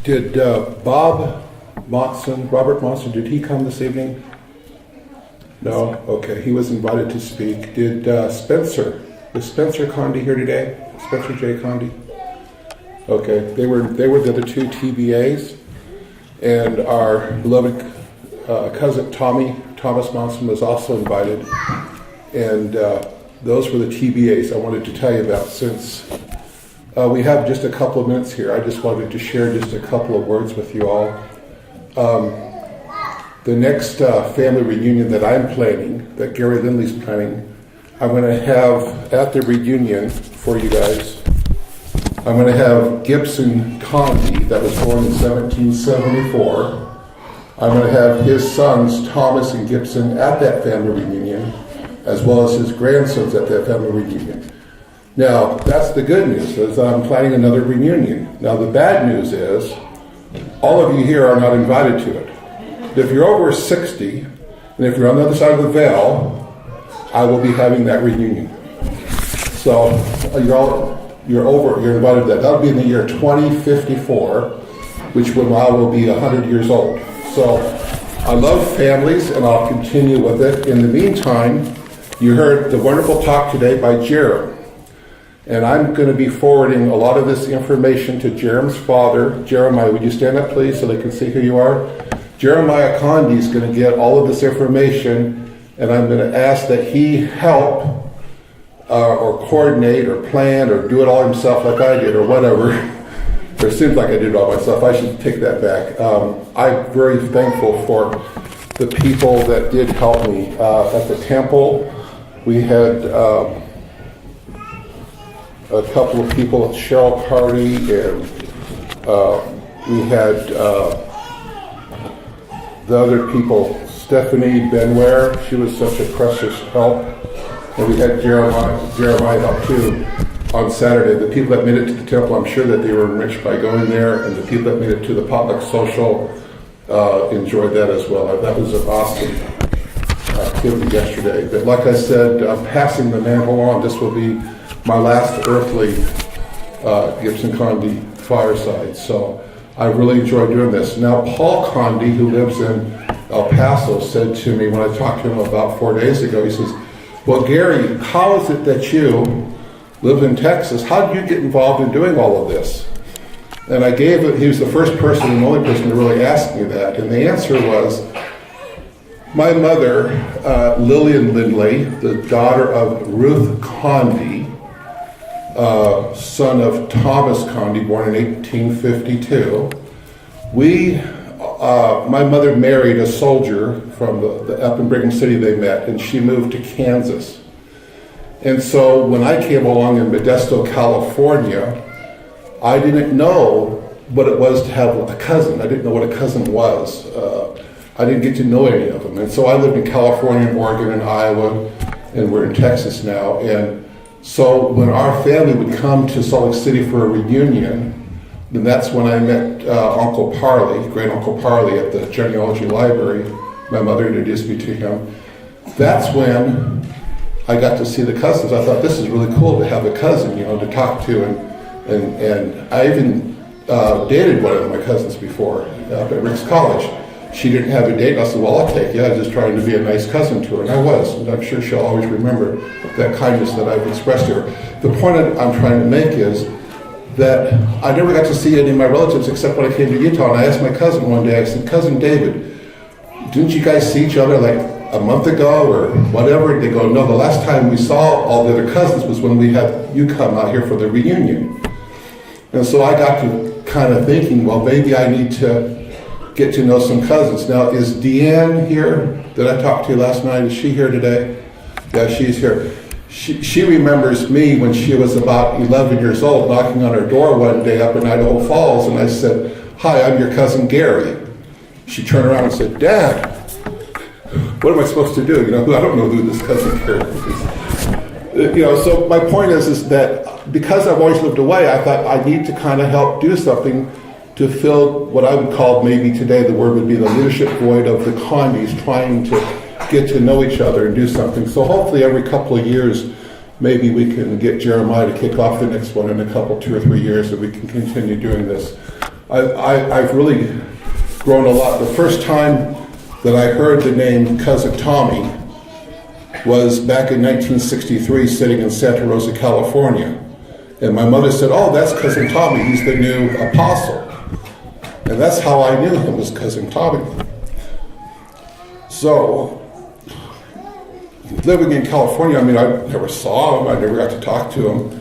Did Robert Monson, did he come this evening? No? Okay, he was invited to speak. Did is Spencer Condie here today? Spencer J. Condie? Okay, they were the other two TBAs, and our beloved cousin Thomas Monson was also invited, and those were the TBAs I wanted to tell you about. Since we have just a couple of minutes here, I just wanted to share just a couple of words with you all. The next family reunion that I'm planning, that Gary Lindley's planning, I'm going to have at the reunion for you guys, I'm going to have Gibson Condie, that was born in 1774. I'm going to have his sons, Thomas and Gibson, at that family reunion, as well as his grandsons at that family reunion. Now, that's the good news, is that I'm planning another reunion. Now, the bad news is, all of you here are not invited to it. If you're over 60, and if you're on the other side of the veil, I will be having that reunion. So, you're invited to that. That'll be in the year 2054, which I will be 100 years old. So, I love families, and I'll continue with it. In the meantime, you heard the wonderful talk today by Jerem. And I'm going to be forwarding a lot of this information to Jerem's father. Jeremiah, would you stand up, please, so they can see who you are? Jeremiah Condie is going to get all of this information, and I'm going to ask that he help or coordinate or plan or do it all himself like I did or whatever. Or it seems like I did it all myself. I should take that back. I'm very thankful for the people that did help me. At the temple, we had a couple of people, Cheryl Carty, and we had the other people, Stephanie Benware, she was such a precious help, and we had Jeremiah help too on Saturday. The people that made it to the temple, I'm sure that they were enriched by going there, and the people that made it to the potluck social enjoyed that as well. That was an awesome activity yesterday. But like I said, I'm passing the mantle on. This will be my last earthly Gibson Condie fireside. So I really enjoy doing this. Now, Paul Condie, who lives in El Paso, said to me when I talked to him about 4 days ago, he says, well, Gary, how is it that you live in Texas? How did you get involved in doing all of this? And I gave it, he was the first person and the only person to really ask me that. And the answer was, my mother, Lillian Lindley, the daughter of Ruth Condie, son of Thomas Condie, born in 1852. My mother married a soldier from up in Brigham City they met, and she moved to Kansas. And so when I came along in Modesto, California, I didn't know what it was to have a cousin. I didn't know what a cousin was. I didn't get to know any of them. And so I lived in California, and Oregon, and Iowa, and we're in Texas now. And so when our family would come to Salt Lake City for a reunion, then that's when I met Uncle Parley, great Uncle Parley at the genealogy library. My mother introduced me to him. That's when I got to see the cousins. I thought, this is really cool to have a cousin, to talk to. And I even dated one of my cousins before up at Rick's College. She didn't have a date. I said, well, I'll take you. I was just trying to be a nice cousin to her. And I was. And I'm sure she'll always remember that kindness that I've expressed to her. The point I'm trying to make is that I never got to see any of my relatives except when I came to Utah. And I asked my cousin one day, I said, Cousin David, didn't you guys see each other like a month ago or whatever? And they go, no, the last time we saw all the other cousins was when we had you come out here for the reunion. And so I got to kind of thinking, well, maybe I need to get to know some cousins. Now, is Deanne here that I talked to last night? Is she here today? Yeah, she's here. She remembers me when she was about 11 years old, knocking on her door one day up in Idaho Falls, and I said, hi, I'm your cousin Gary. She turned around and said, Dad, what am I supposed to do? I don't know who this cousin Gary is. So my point is that because I've always lived away, I thought I need to kind of help do something to fill what I would call, maybe today the word would be the leadership void of the Condies, trying to get to know each other and do something. So hopefully every couple of years, maybe we can get Jeremiah to kick off the next one in a couple, 2 or 3 years, and we can continue doing this. I've really grown a lot. The first time that I heard the name Cousin Tommy was back in 1963, sitting in Santa Rosa, California. And my mother said, "Oh, that's Cousin Tommy. He's the new apostle." And that's how I knew him, was Cousin Tommy. So, living in California, I mean, I never saw him. I never got to talk to him.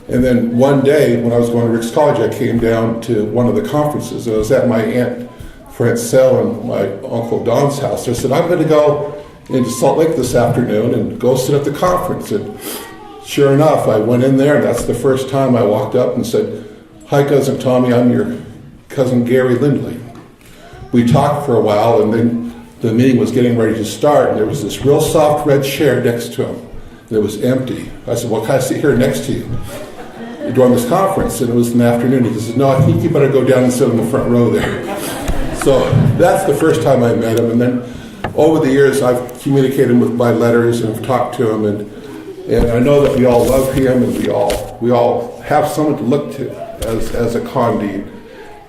And then one day, when I was going to Rick's College, I came down to one of the conferences. It was at my Aunt Francelle and my Uncle Don's house. I said, "I'm going to go into Salt Lake this afternoon and go sit at the conference." And sure enough, I went in there, and that's the first time I walked up and said, "Hi, Cousin Tommy, I'm your cousin Gary Lindley." We talked for a while, and then the meeting was getting ready to start, and there was this real soft red chair next to him. And it was empty. I said, "Well, can I sit here next to you during this conference?" And it was in the afternoon. He said, "No, I think you better go down and sit in the front row there." So that's the first time I met him. And then over the years, I've communicated with by letters and have talked to him, and I know that we all love him, and we all have someone to look to as a Condie.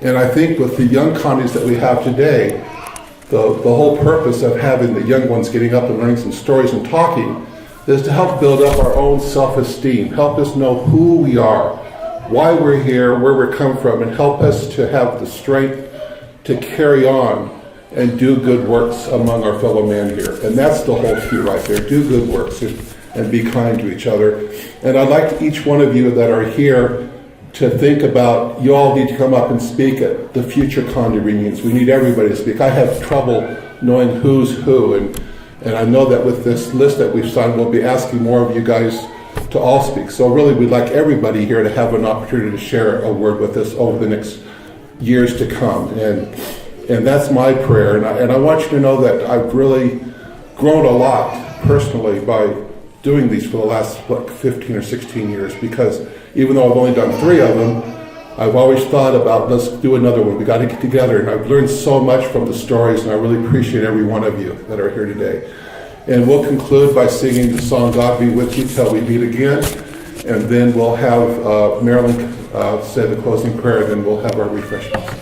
And I think with the young Condies that we have today, the whole purpose of having the young ones getting up and learning some stories and talking is to help build up our own self-esteem, help us know who we are, why we're here, where we're come from, and help us to have the strength to carry on and do good works among our fellow man here. And that's the whole key right there. Do good works and be kind to each other. And I'd like each one of you that are here to think about, you all need to come up and speak at the future Condie reunions. We need everybody to speak. I have trouble knowing who's who, and I know that with this list that we've signed, we'll be asking more of you guys to all speak. So really, we'd like everybody here to have an opportunity to share a word with us over the next years to come. And that's my prayer. And I want you to know that I've really grown a lot personally by doing these for the last 15 or 16 years, because even though I've only done 3 of them, I've always thought about, let's do another one. We got to get together. And I've learned so much from the stories, and I really appreciate every one of you that are here today. And we'll conclude by singing the song, "God Be With You Till We Meet Again." And then we'll have Marilyn say the closing prayer, and then we'll have our refreshments.